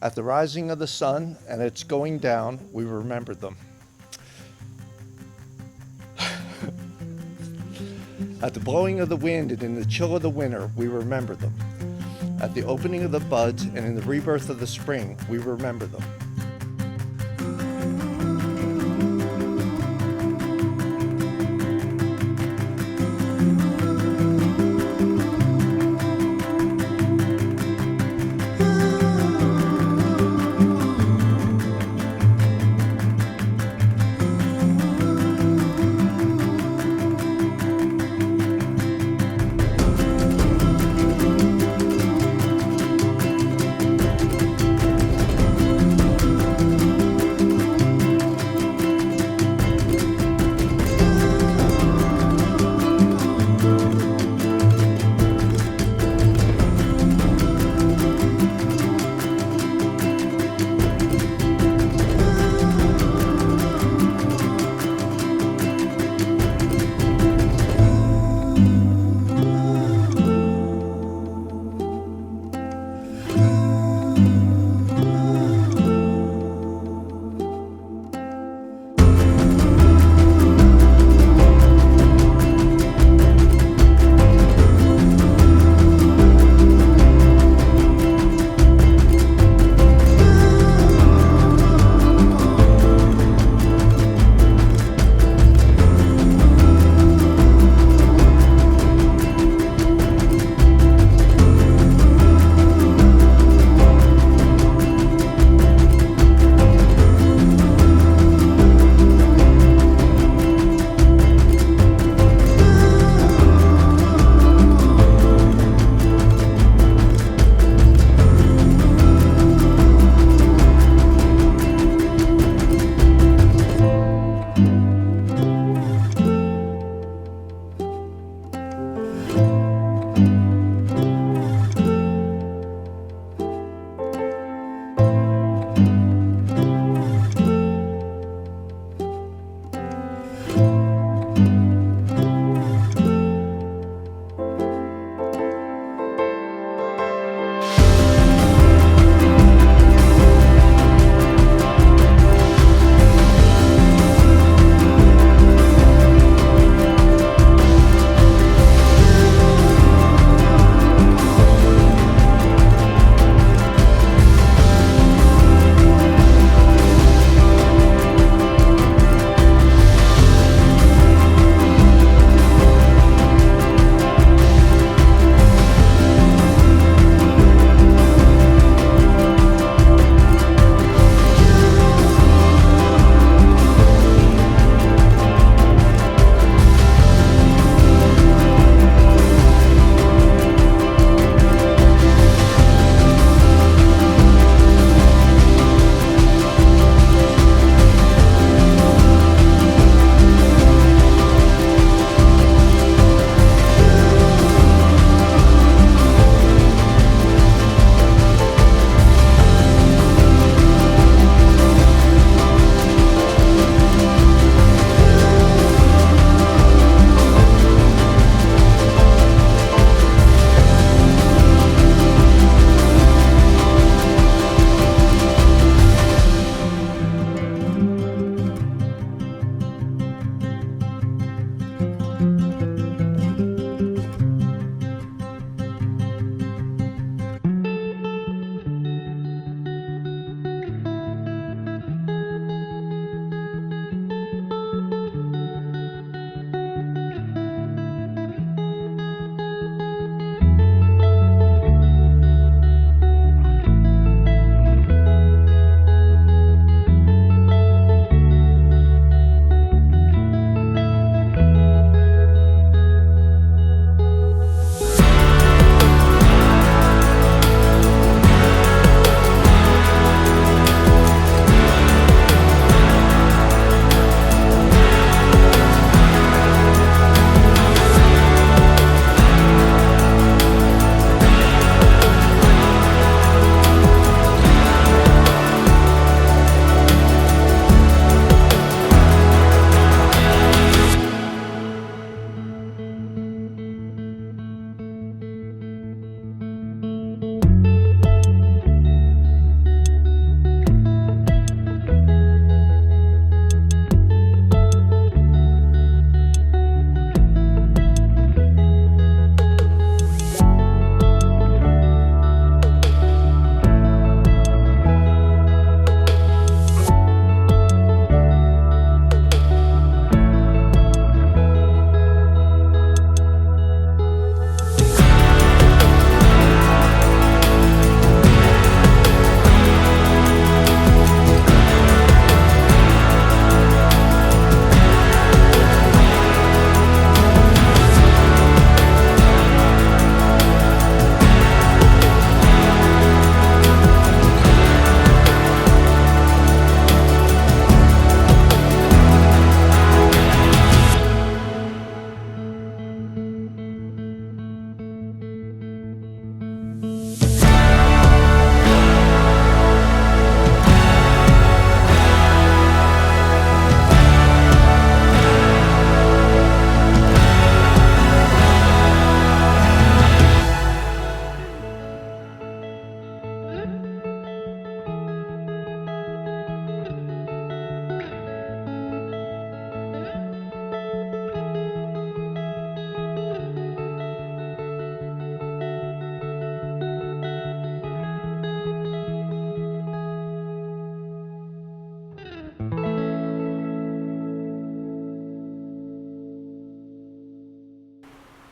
At the rising of the sun and its going down, we remember them. At the blowing of the wind and in the chill of the winter, we remember them. At the opening of the buds and in the rebirth of the spring, we remember them.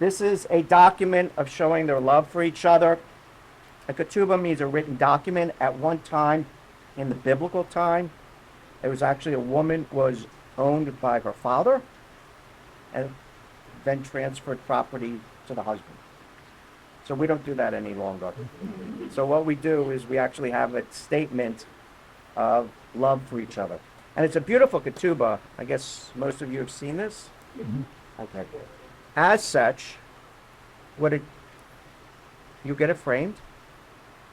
This is a document of showing their love for each other. A ketubah means a written document. At one time, in the biblical time, it was actually a woman was owned by her father and then transferred property to the husband. So we don't do that any longer. So what we do is we actually have a statement of love for each other. And it's a beautiful ketubah. I guess most of you have seen this? Okay. As such, you get it framed.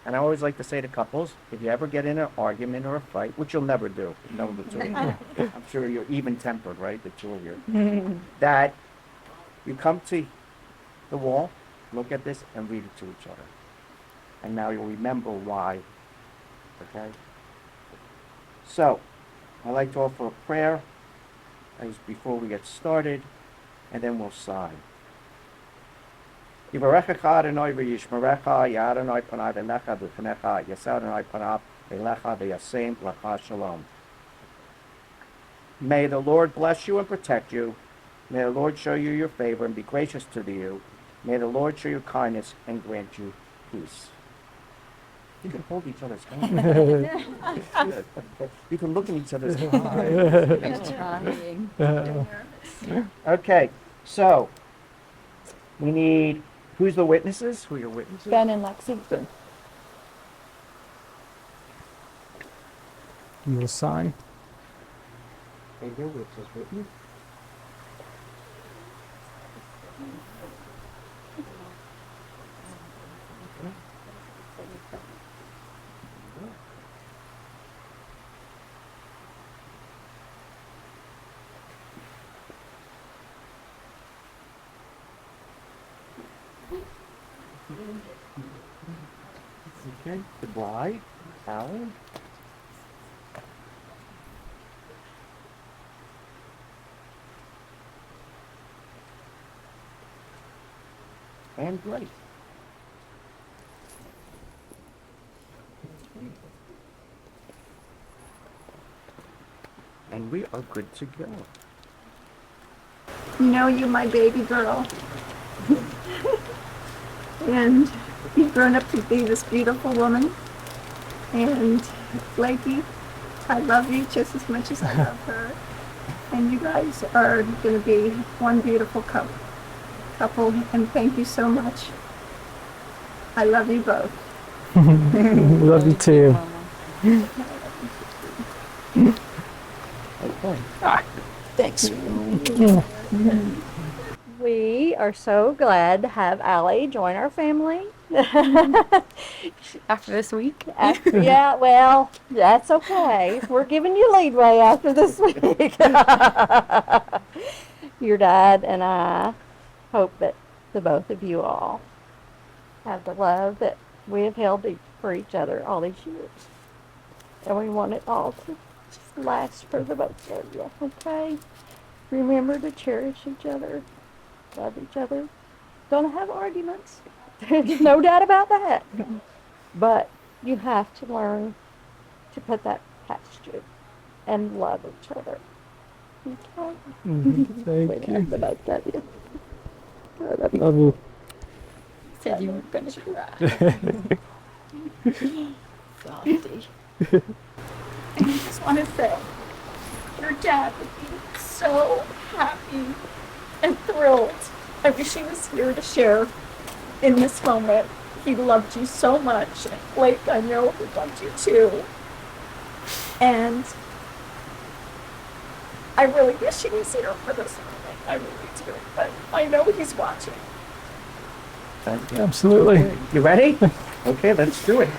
And I always like to say to couples, if you ever get in an argument or a fight, which you'll never do, no, the two of you. I'm sure you're even-tempered, right, the two of you, that you come to the wall, look at this, and read it to each other. And now you'll remember why, okay? So, I'd like to offer a prayer as before we get started, and then we'll sign. Yivarechecha Adonai v'yishmerecha, Ya'adonai panav elecha v'chanecha, Yaseh Adonai panav elecha v'yasem lecha shalom. May the Lord bless you and protect you. May the Lord show you your favor and be gracious to you. May the Lord show you kindness and grant you peace. You can hold each other's hands. You can look in each other's eyes. Okay, so we need, who's the witnesses? Who are your witnesses? Ben and Lexington. You will sign. Hey, your witnesses with you. Okay, goodbye, Alan. And Blake. And we are good to go. You know you're my baby girl. And you've grown up to be this beautiful woman. And Blakey, I love you just as much as I love her. And you guys are going to be one beautiful couple. And thank you so much. I love you both. Love you too. Okay. Thanks. We are so glad to have Aly join our family. After this week? Yeah, well, that's okay. We're giving you leadway after this week. Your dad and I hope that the both of you all have the love that we have held for each other all these years. And we want it all to just last for the both of you, okay? Remember to cherish each other, love each other. Gonna have arguments. There's no doubt about that. But you have to learn to put that past you and love each other. Okay? Thank you. The both of you. I love you. Love you. Said you were gonna cry. Softy. And I just want to say, your dad would be so happy and thrilled. I wish he was here to share in this moment. He loved you so much. And Blake, I know he loved you too. And I really wish he was here for this moment. I really do. But I know he's watching. Thank you. Absolutely. You ready? Okay, let's do it.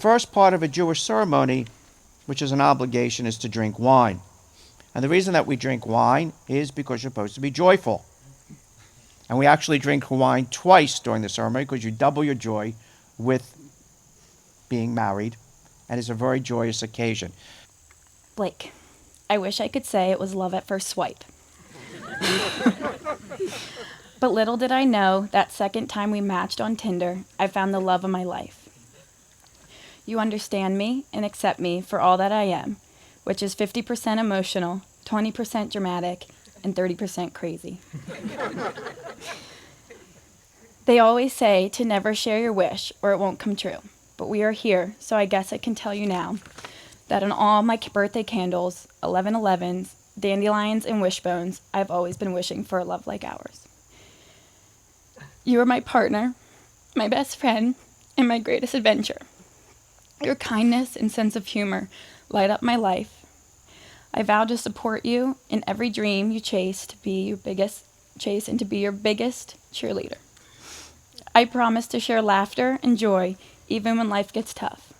first part of a Jewish ceremony, which is an obligation, is to drink wine. And the reason that we drink wine is because you're supposed to be joyful. And we actually drink wine twice during the ceremony because you double your joy with being married, and it's a very joyous occasion. Blake, I wish I could say it was love at first swipe. But little did I know that second time we matched on Tinder, I found the love of my life. You understand me and accept me for all that I am, which is 50% emotional, 20% dramatic, and 30% crazy. They always say to never share your wish or it won't come true. But we are here, so I guess I can tell you now that on all my birthday candles, 11/11s, dandelions, and wishbones, I've always been wishing for a love like ours. You are my partner, my best friend, and my greatest adventure. Your kindness and sense of humor light up my life. I vow to support you in every dream you chase and to be your biggest cheerleader. I promise to share laughter and joy even when life gets tough.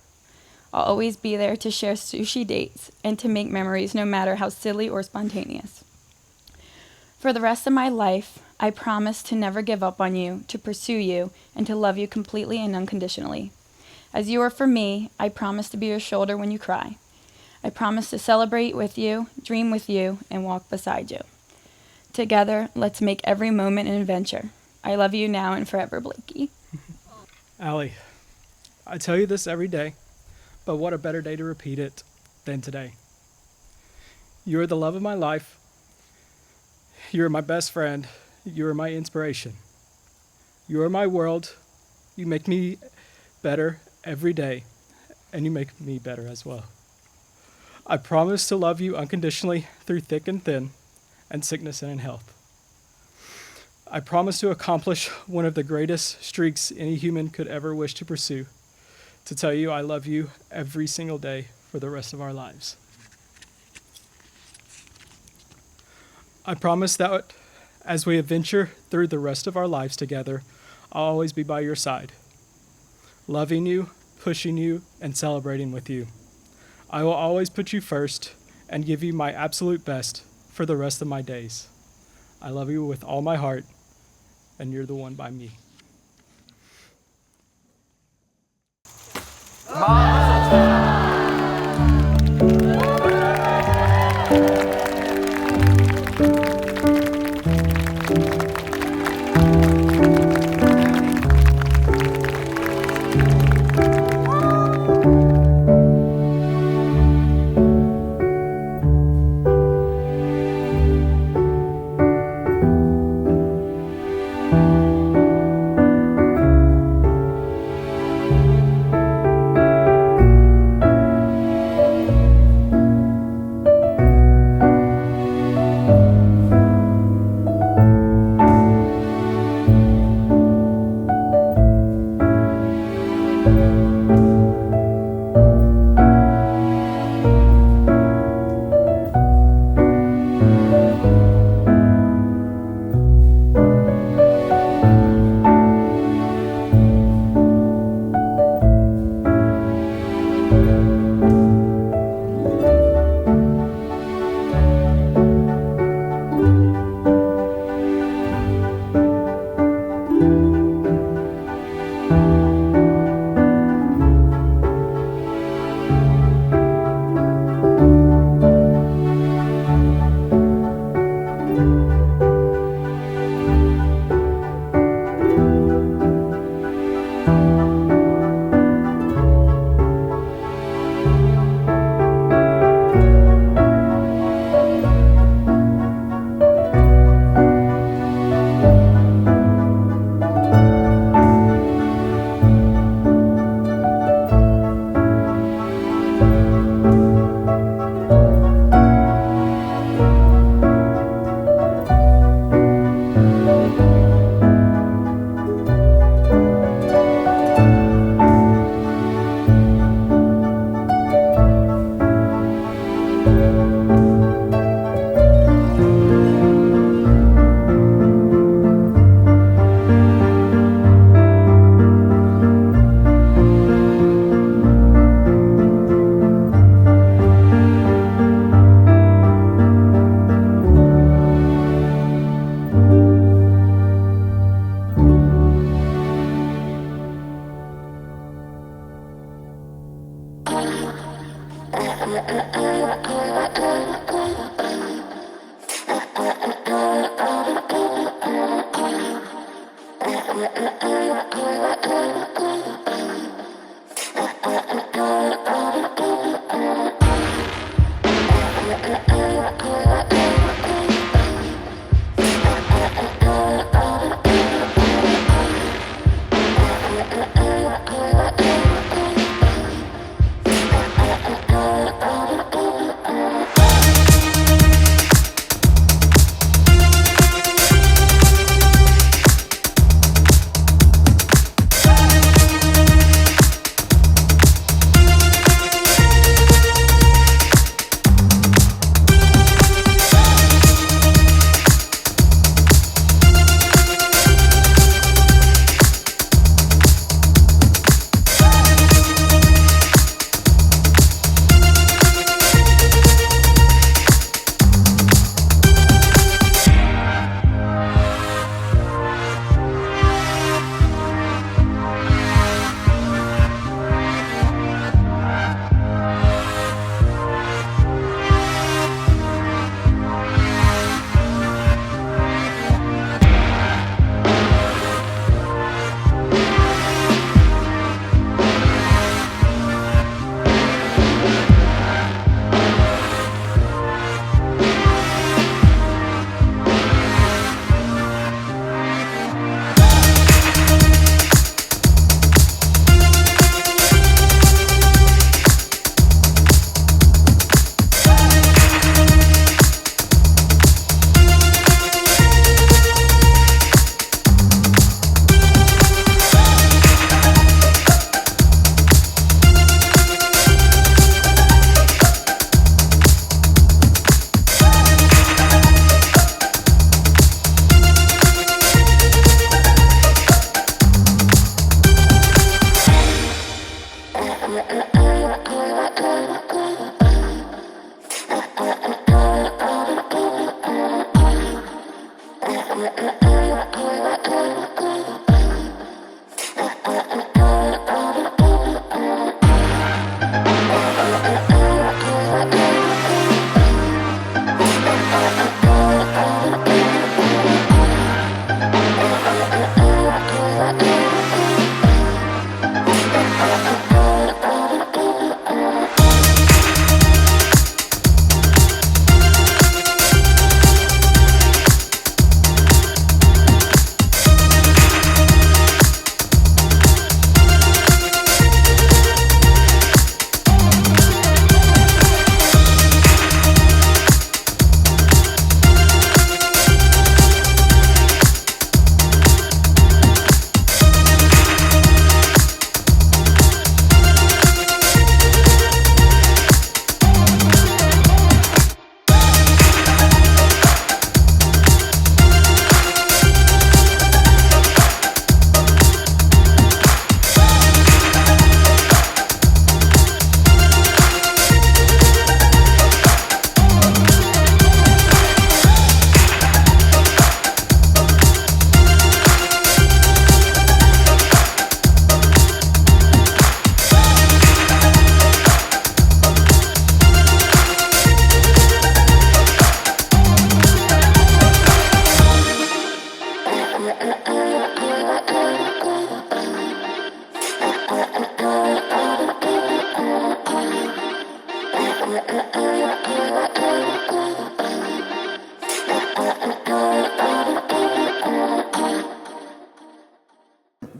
I'll always be there to share sushi dates and to make memories no matter how silly or spontaneous. For the rest of my life, I promise to never give up on you, to pursue you, and to love you completely and unconditionally. As you are for me, I promise to be your shoulder when you cry. I promise to celebrate with you, dream with you, and walk beside you. Together, let's make every moment an adventure. I love you now and forever, Blakey. Aly, I tell you this every day, but what a better day to repeat it than today. You are the love of my life. You are my best friend. You are my inspiration. You are my world. You make me better every day, and you make me better as well. I promise to love you unconditionally through thick and thin, and sickness and in health. I promise to accomplish one of the greatest streaks any human could ever wish to pursue, to tell you I love you every single day for the rest of our lives. I promise that as we adventure through the rest of our lives together, I'll always be by your side, loving you, pushing you, and celebrating with you. I will always put you first and give you my absolute best for the rest of my days. I love you with all my heart, and you're the one by me.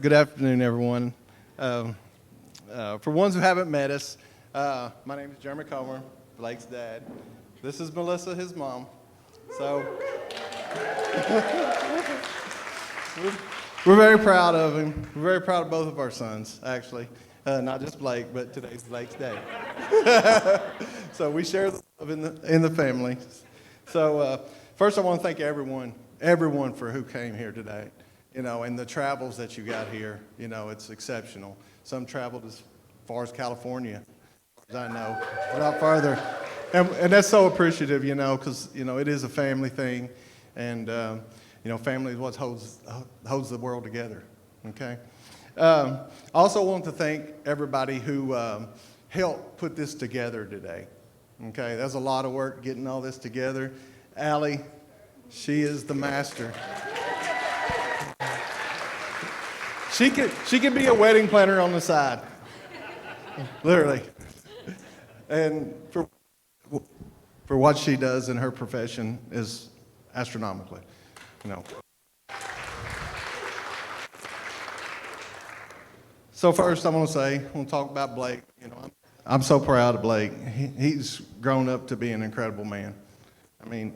Good afternoon, everyone. For ones who haven't met us, my name is Jeremy Comer, Blake's dad. This is Melissa, his mom. So we're very proud of him. We're very proud of both of our sons, actually. Not just Blake, but today's Blake's day. So we share the love in the family. So first I want to thank everyone for who came here today. You know, and the travels that you got here, you know, it's exceptional. Some traveled as far as California, as I know, a lot farther. And that's so appreciative, you know, because, you know, it is a family thing. And, you know, family is what holds the world together, okay? I also want to thank everybody who helped put this together today. Okay, that's a lot of work getting all this together. Aly, she is the master. She could be a wedding planner on the side, literally. And for what she does in her profession is astronomically, you know. So first, I'm going to talk about Blake. You know, I'm so proud of Blake. He's grown up to be an incredible man. I mean,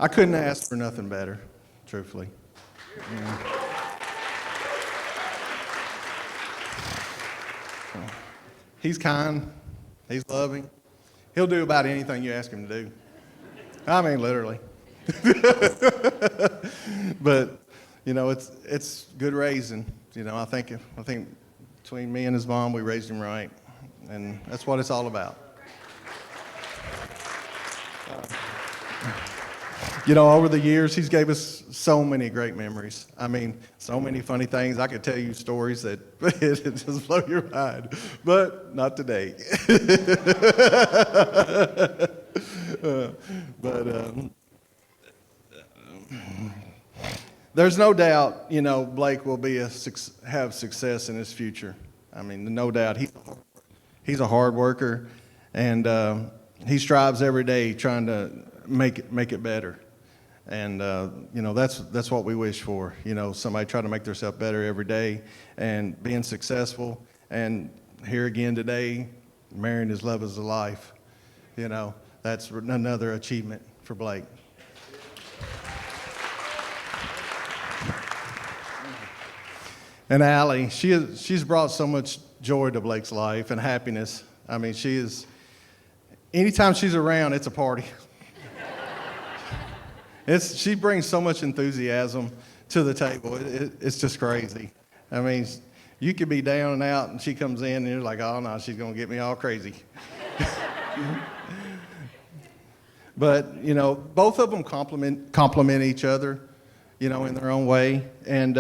I couldn't ask for nothing better, truthfully. You know. He's kind. He's loving. He'll do about anything you ask him to do. I mean, literally. But you know, it's good raising. You know, I think between me and his mom, we raised him right, and that's what it's all about. You know, over the years, he's gave us so many great memories. I mean, so many funny things. I could tell you stories that it just blow your mind, but not today. There's no doubt, you know, Blake will have success in his future. I mean, no doubt. He's a hard worker, and he strives every day trying to make it better. And you know, that's what we wish for. You know, somebody trying to make themselves better every day and being successful. And here again today, marrying his love as a life. You know, that's another achievement for Blake. And Aly, she's brought so much joy to Blake's life and happiness. I mean, anytime she's around, it's a party. She brings so much enthusiasm to the table. It's just crazy. I mean, you could be down and out, and she comes in, and you're like, oh, no, she's going to get me all crazy. But, you know, both of them complement each other, you know, in their own way. And,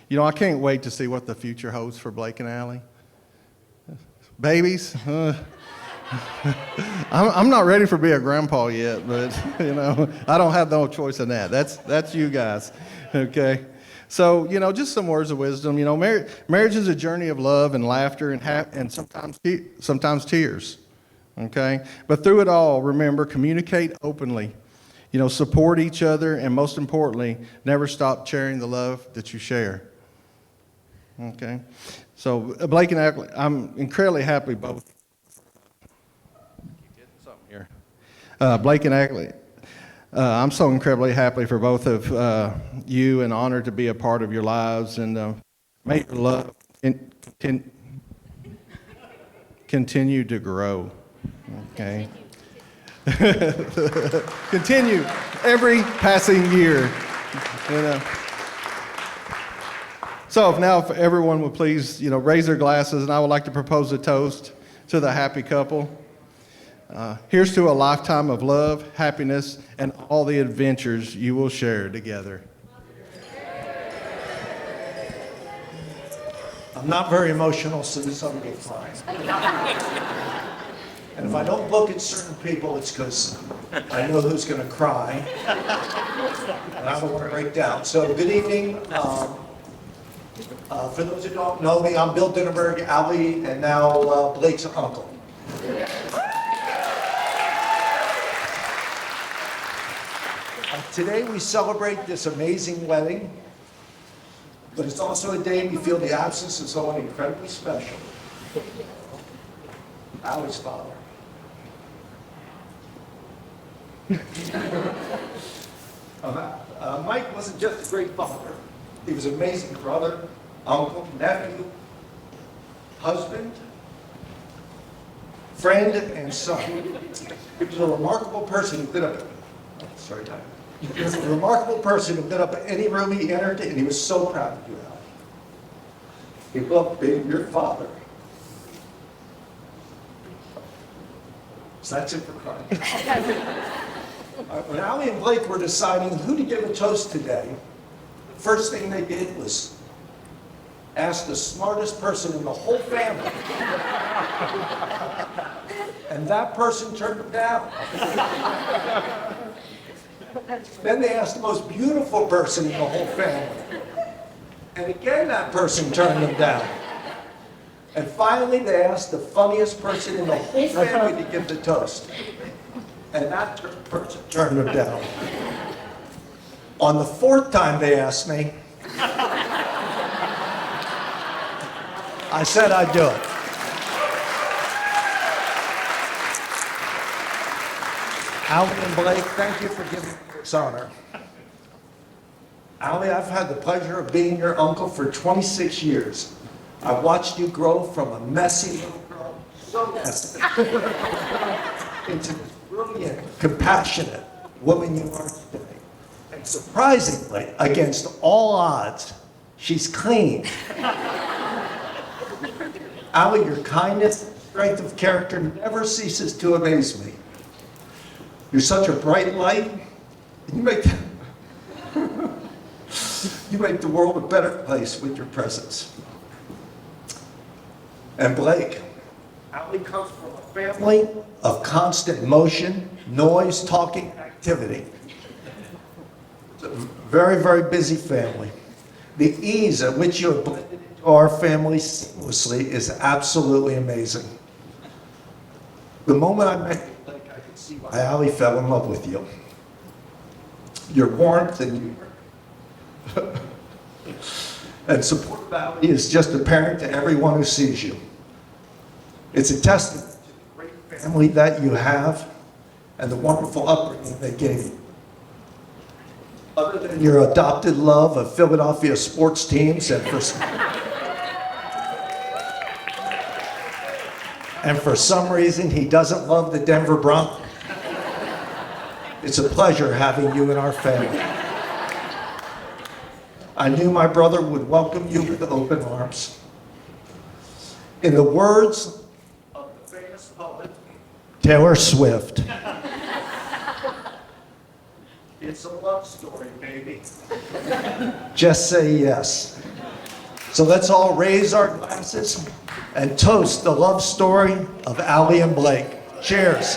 you know, I can't wait to see what the future holds for Blake and Aly. Babies? I'm not ready for be a grandpa yet, but, you know, I don't have no choice in that. That's you guys, okay? So, you know, just some words of wisdom. You know, marriage is a journey of love and laughter and sometimes tears, okay? But through it all, remember, communicate openly. You know, support each other, and most importantly, never stop sharing the love that you share, okay? So, Blake and Aly, I'm incredibly happy both. Blake and Aly, I'm so incredibly happy for both of you and honored to be a part of your lives, and may your love continue to grow, okay? Continue every passing year, you know. So if everyone would please, you know, raise their glasses, and I would like to propose a toast to the happy couple. Here's to a lifetime of love, happiness, and all the adventures you will share together. I'm not very emotional, so this will be fine. And if I don't look at certain people, it's because I know who's going to cry, and I don't want to break down. So good evening. For those who don't know me, I'm Bill Dinnerberg, Aly, and now Blake's uncle. Today we celebrate this amazing wedding, but it's also a day we feel the absence of someone incredibly special. Aly's father. Mike wasn't just a great father. He was an amazing brother, uncle, nephew, husband, friend, and son. He was a remarkable person who could have... Sorry, Ty. He was a remarkable person who lit up any room he entered, and he was so proud of you, Aly. He loved being your father. So that's it for crying. When Aly and Blake were deciding who to give a toast today, the first thing they did was asked the smartest person in the whole family. And that person turned them down. Then they asked the most beautiful person in the whole family. And again, that person turned them down. And finally, they asked the funniest person in the whole family to give the toast. And that person turned them down. On the fourth time they asked me, I said I'd do it. Aly and Blake, thank you for giving me this honor. Aly, I've had the pleasure of being your uncle for 26 years. I've watched you grow from a messy little girl, so messy, into this brilliant, compassionate woman you are today. And surprisingly, against all odds, she's clean. Aly, your kindness and strength of character never ceases to amaze me. You're such a bright light. You make the world a better place with your presence. And Blake, Aly comes from a family of constant motion, noise, talking, activity. It's a very, very busy family. The ease at which you have blended into our family seamlessly is absolutely amazing. The moment I met you, Blake, I could see why Aly fell in love with you. Your warmth and humor and support of Aly is just apparent to everyone who sees you. It's a testament to the great family that you have and the wonderful upbringing they gave you. Other than your adopted love of Philadelphia sports teams and for some reason he doesn't love the Denver Broncos, it's a pleasure having you in our family. I knew my brother would welcome you with open arms. In the words of the famous poet, Taylor Swift, it's a love story, baby. Just say yes. So let's all raise our glasses and toast the love story of Aly and Blake. Cheers.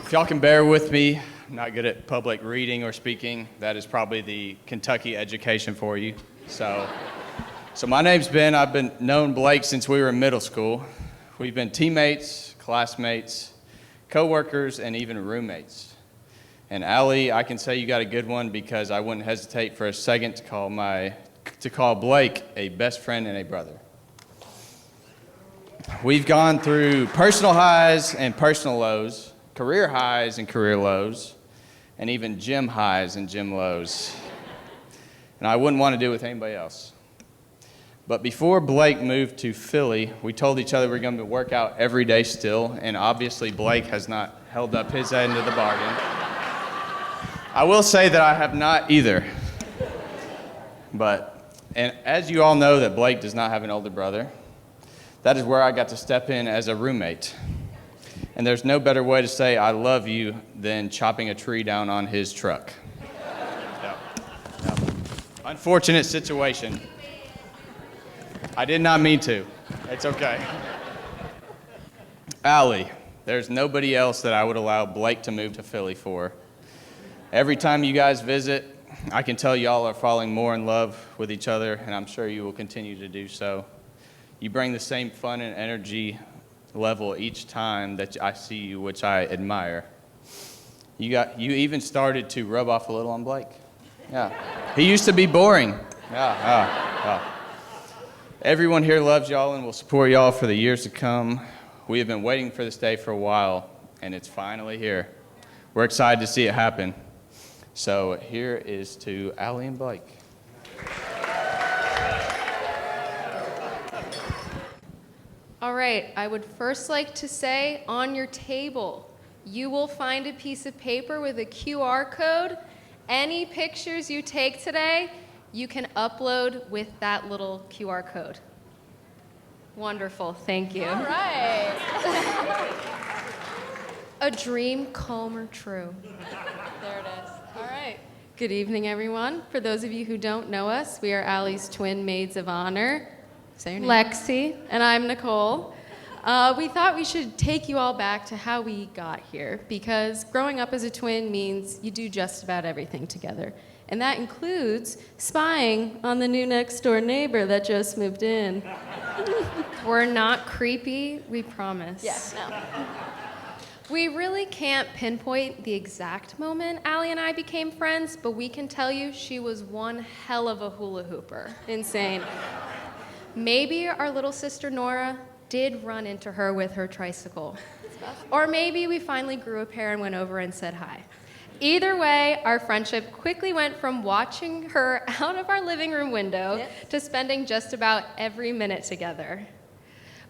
If y'all can bear with me, I'm not good at public reading or speaking. That is probably the Kentucky education for you. So my name's Ben. I've been known Blake since we were in middle school. We've been teammates, classmates, co-workers, and even roommates. And Aly, I can say you got a good one because I wouldn't hesitate for a second to call Blake a best friend and a brother. We've gone through personal highs and personal lows, career highs and career lows, and even gym highs and gym lows. And I wouldn't want to do it with anybody else. But before Blake moved to Philly, we told each other we were going to work out every day still, and obviously Blake has not held up his end of the bargain. I will say that I have not either. And as you all know that Blake does not have an older brother, that is where I got to step in as a roommate. And there's no better way to say I love you than chopping a tree down on his truck. No. Unfortunate situation. I did not mean to. It's okay. Aly, there's nobody else that I would allow Blake to move to Philly for. Every time you guys visit, I can tell y'all are falling more in love with each other, and I'm sure you will continue to do so. You bring the same fun and energy level each time that I see you, which I admire. You even started to rub off a little on Blake. Yeah. He used to be boring. Yeah. Everyone here loves y'all and will support y'all for the years to come. We have been waiting for this day for a while, and it's finally here. We're excited to see it happen. So here is to Aly and Blake. All right, I would first like to say on your table, you will find a piece of paper with a QR code. Any pictures you take today, you can upload with that little QR code. Wonderful, thank you. All right. A dream come true. There it is. All right. Good evening, everyone. For those of you who don't know us, we are Aly's twin maids of honor, Say your name. Lexi, and I'm Nicole. We thought we should take you all back to how we got here, because growing up as a twin means you do just about everything together. And that includes spying on the new next door neighbor that just moved in. We're not creepy, we promise. Yes, no. We really can't pinpoint the exact moment Aly and I became friends, but we can tell you she was one hell of a hula hooper. Insane. Maybe our little sister Nora did run into her with her tricycle. Or maybe we finally grew a pair and went over and said hi. Either way, our friendship quickly went from watching her out of our living room window to spending just about every minute together.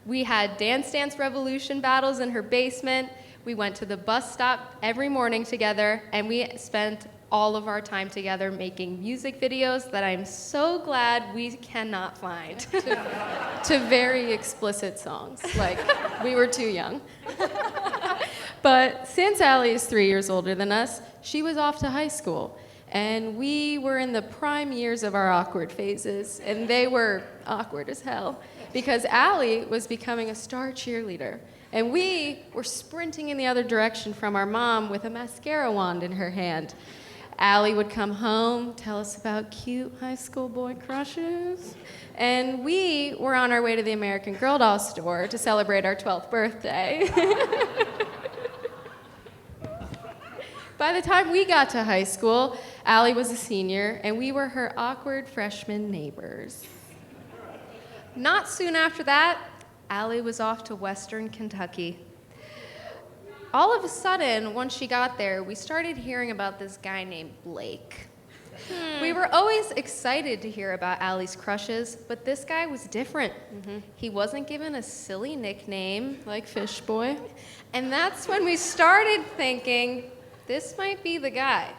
We had Dance Dance Revolution battles in her basement. We went to the bus stop every morning together, and we spent all of our time together making music videos that I'm so glad we cannot find. To very explicit songs, like we were too young. But since Aly is 3 years older than us, she was off to high school, and we were in the prime years of our awkward phases, and they were awkward as hell, because Aly was becoming a star cheerleader, and we were sprinting in the other direction from our mom with a mascara wand in her hand. Aly would come home, tell us about cute high school boy crushes, and we were on our way to the American Girl doll store to celebrate our 12th birthday. By the time we got to high school, Aly was a senior, and we were her awkward freshman neighbors. Not soon after that, Aly was off to Western Kentucky. All of a sudden, once she got there, we started hearing about this guy named Blake. We were always excited to hear about Aly's crushes, but this guy was different. He wasn't given a silly nickname like Fish Boy, and that's when we started thinking, this might be the guy.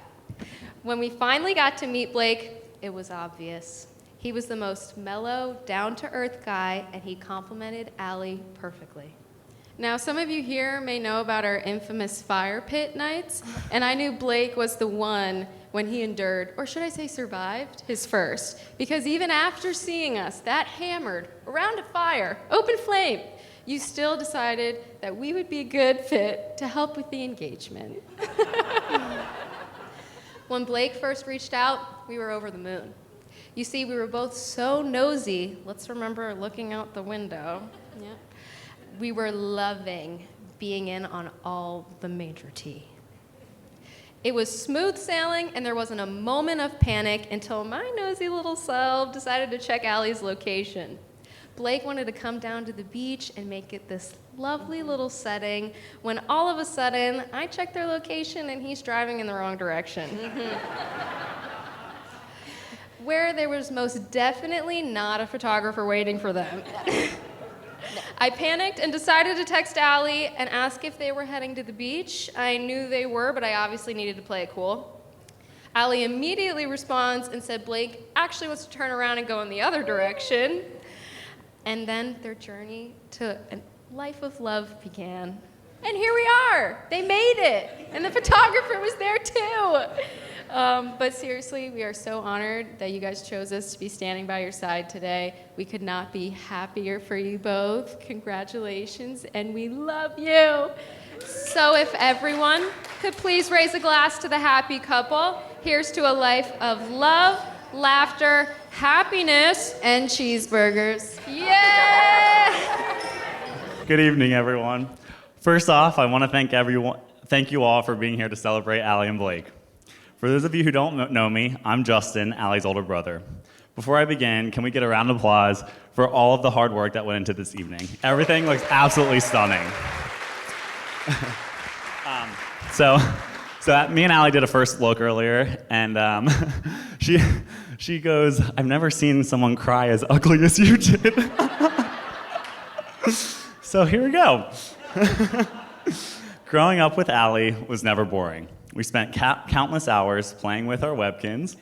When we finally got to meet Blake, it was obvious. He was the most mellow, down-to-earth guy, and he complimented Aly perfectly. Now, some of you here may know about our infamous fire pit nights, and I knew Blake was the one when he endured, or should I say survived, his first. Because even after seeing us that hammered around a fire, open flame, you still decided that we would be a good fit to help with the engagement. When Blake first reached out, we were over the moon. You see, we were both so nosy. Let's remember looking out the window. Yeah. We were loving being in on all the major tea. It was smooth sailing, and there wasn't a moment of panic until my nosy little self decided to check Aly's location. Blake wanted to come down to the beach and make it this lovely little setting, when all of a sudden, I checked their location and he's driving in the wrong direction. Where there was most definitely not a photographer waiting for them. I panicked and decided to text Aly and ask if they were heading to the beach. I knew they were, but I obviously needed to play it cool. Aly immediately responds and said Blake actually wants to turn around and go in the other direction. And then their journey to a life of love began. And here we are. They made it. And the photographer was there too. But seriously, we are so honored that you guys chose us to be standing by your side today. We could not be happier for you both. Congratulations, and we love you. So if everyone could please raise a glass to the happy couple, here's to a life of love, laughter, happiness, and cheeseburgers. Yeah! Good evening, everyone. First off, I want to thank you all for being here to celebrate Aly and Blake. For those of you who don't know me, I'm Justin, Aly's older brother. Before I begin, can we get a round of applause for all of the hard work that went into this evening? Everything looks absolutely stunning. So me and Aly did a first look earlier, and she goes, "I've never seen someone cry as ugly as you did." So here we go. Growing up with Aly was never boring. We spent countless hours playing with our Webkins,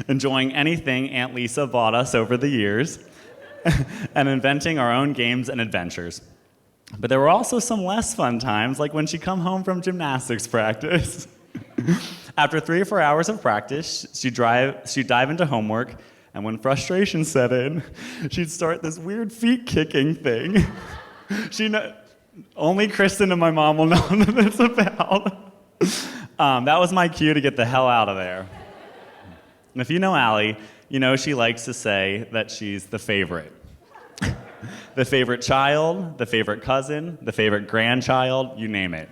enjoying anything Aunt Lisa bought us over the years, and inventing our own games and adventures. But there were also some less fun times, like when she'd come home from gymnastics practice. After 3 or 4 hours of practice, she'd dive into homework, and when frustration set in, she'd start this weird feet kicking thing. Only Kristen and my mom will know what it's about. That was my cue to get the hell out of there. And if you know Aly, you know she likes to say that she's the favorite. The favorite child, the favorite cousin, the favorite grandchild, you name it.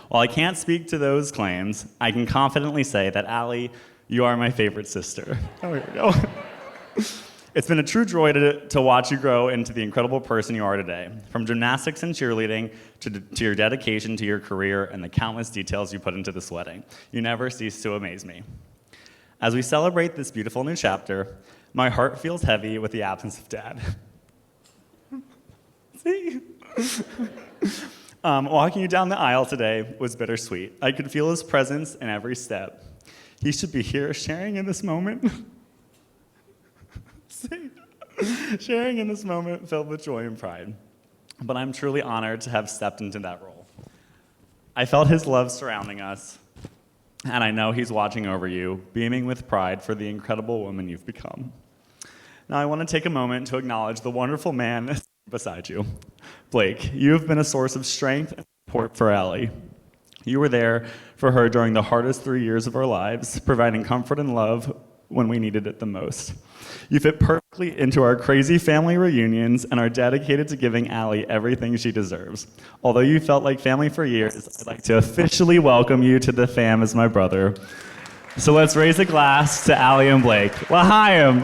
While I can't speak to those claims, I can confidently say that Aly, you are my favorite sister. Oh, here we go. It's been a true joy to watch you grow into the incredible person you are today. From gymnastics and cheerleading to your dedication to your career and the countless details you put into this wedding. You never cease to amaze me. As we celebrate this beautiful new chapter, my heart feels heavy with the absence of Dad. See? Walking you down the aisle today was bittersweet. I could feel his presence in every step. He should be here sharing in this moment. See? Sharing in this moment filled with joy and pride. But I'm truly honored to have stepped into that role. I felt his love surrounding us, and I know he's watching over you, beaming with pride for the incredible woman you've become. Now I want to take a moment to acknowledge the wonderful man beside you. Blake, you have been a source of strength and support for Aly. You were there for her during the hardest 3 years of our lives, providing comfort and love when we needed it the most. You fit perfectly into our crazy family reunions and are dedicated to giving Aly everything she deserves. Although you felt like family for years, I'd like to officially welcome you to the fam as my brother. So let's raise a glass to Aly and Blake. L'chaim!